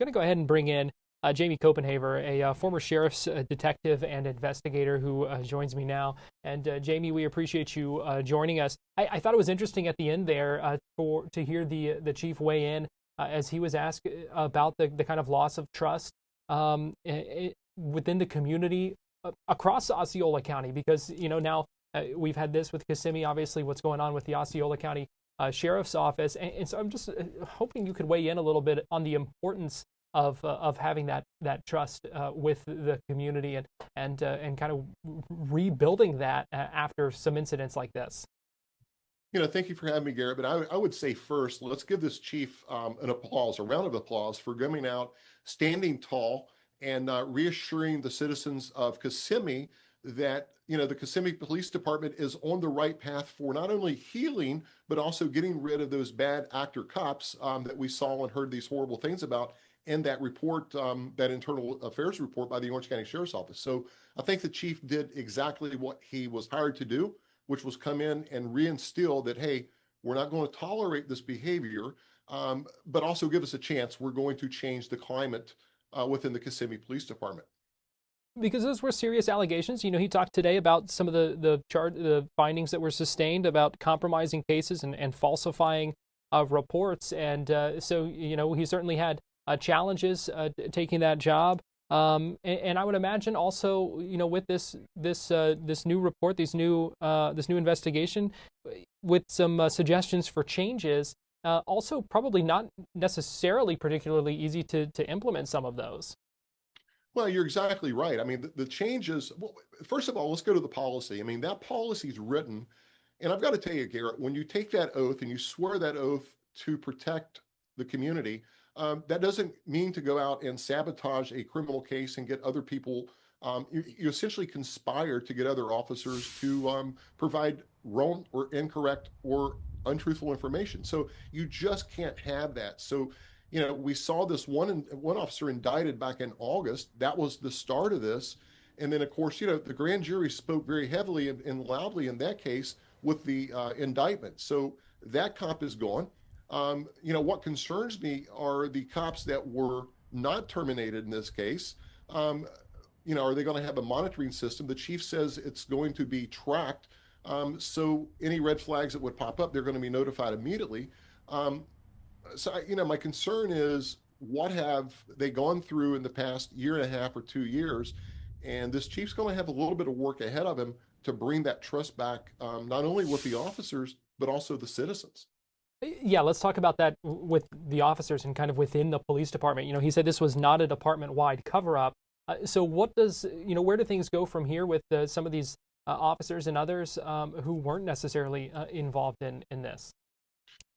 going to go ahead and bring in Jamie Copenhaver, a former sheriff's detective and investigator who joins me now. And Jamie, we appreciate you joining us. I thought it was interesting at the end there to hear the chief weigh in as he was asked about the kind of loss of trust within the community across Osceola County, because now we've had this with Kissimmee, obviously what's going on with the Osceola County Sheriff's Office, and so I'm just hoping you could weigh in a little bit on the importance of having that trust with the community and kind of rebuilding that after some incidents like this. Thank you for having me, Garrett. But I would say first, let's give this chief an applause, a round of applause for coming out, standing tall, and reassuring the citizens of Kissimmee that the Kissimmee Police Department is on the right path for not only healing but also getting rid of those bad actor cops that we saw and heard these horrible things about in that report, that internal affairs report by the Orange County Sheriff's Office. So I think the chief did exactly what he was hired to do, which was come in and reinstill that, hey, we're not going to tolerate this behavior, but also give us a chance. We're going to change the climate within the Kissimmee Police Department. Because those were serious allegations. He talked today about some of the findings that were sustained about compromising cases and falsifying reports. And so he certainly had challenges taking that job. And I would imagine also, with this new report, this new investigation, with some suggestions for changes, also probably not necessarily particularly easy to implement some of those. Well, you're exactly right. I mean, the changes, well, first of all, let's go to the policy. I mean, that policy is written, and I've got to tell you, Garrett, when you take that oath and you swear that oath to protect the community, that doesn't mean to go out and sabotage a criminal case and get other people. You essentially conspire to get other officers to provide wrong or incorrect or untruthful information. So you just can't have that. So we saw this one officer indicted back in August. That was the start of this. And then, of course, the grand jury spoke very heavily and loudly in that case with the indictment. So that cop is gone. What concerns me are the cops that were not terminated in this case. Are they going to have a monitoring system? The chief says it's going to be tracked. So any red flags that would pop up, they're going to be notified immediately. So my concern is, what have they gone through in the past year and a half or 2 years? And this chief's going to have a little bit of work ahead of him to bring that trust back, not only with the officers, but also the citizens. Yeah, let's talk about that with the officers and kind of within the police department. He said this was not a department-wide cover-up. So where do things go from here with some of these officers and others who weren't necessarily involved in this?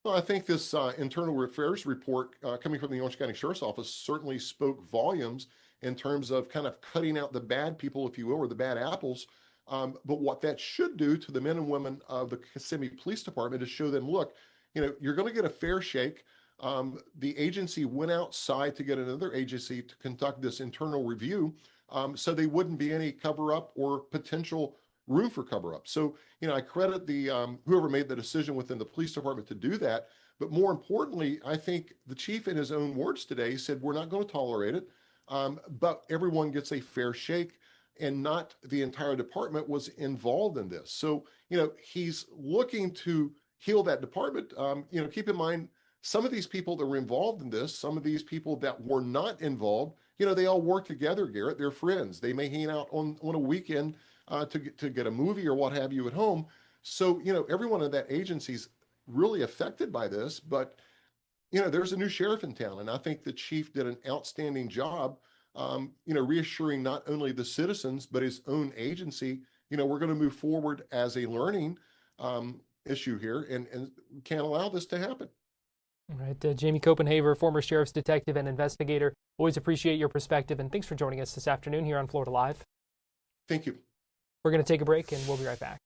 Well, I think this internal affairs report coming from the Orange County Sheriff's Office certainly spoke volumes in terms of kind of cutting out the bad people, if you will, or the bad apples. But what that should do to the men and women of the Kissimmee Police Department is show them, look, you're going to get a fair shake. The agency went outside to get another agency to conduct this internal review, so they wouldn't be any cover-up or potential room for cover-up. So, I credit the whoever made the decision within the police department to do that. But more importantly, I think the chief, in his own words today, said we're not going to tolerate it, but everyone gets a fair shake, and not the entire department was involved in this. So, he's looking to heal that department. Keep in mind, some of these people that were involved in this, some of these people that were not involved, they all work together, Garrett. They're friends. They may hang out on a weekend to get a movie or what have you at home. So, everyone in that agency is really affected by this. But, there's a new sheriff in town, and I think the chief did an outstanding job, reassuring not only the citizens, but his own agency. We're going to move forward as a learning issue here, and can't allow this to happen. All right, Jamie Copenhaver, former sheriff's detective and investigator. Always appreciate your perspective, and thanks for joining us this afternoon here on Florida Live. Thank you. We're going to take a break, and we'll be right back.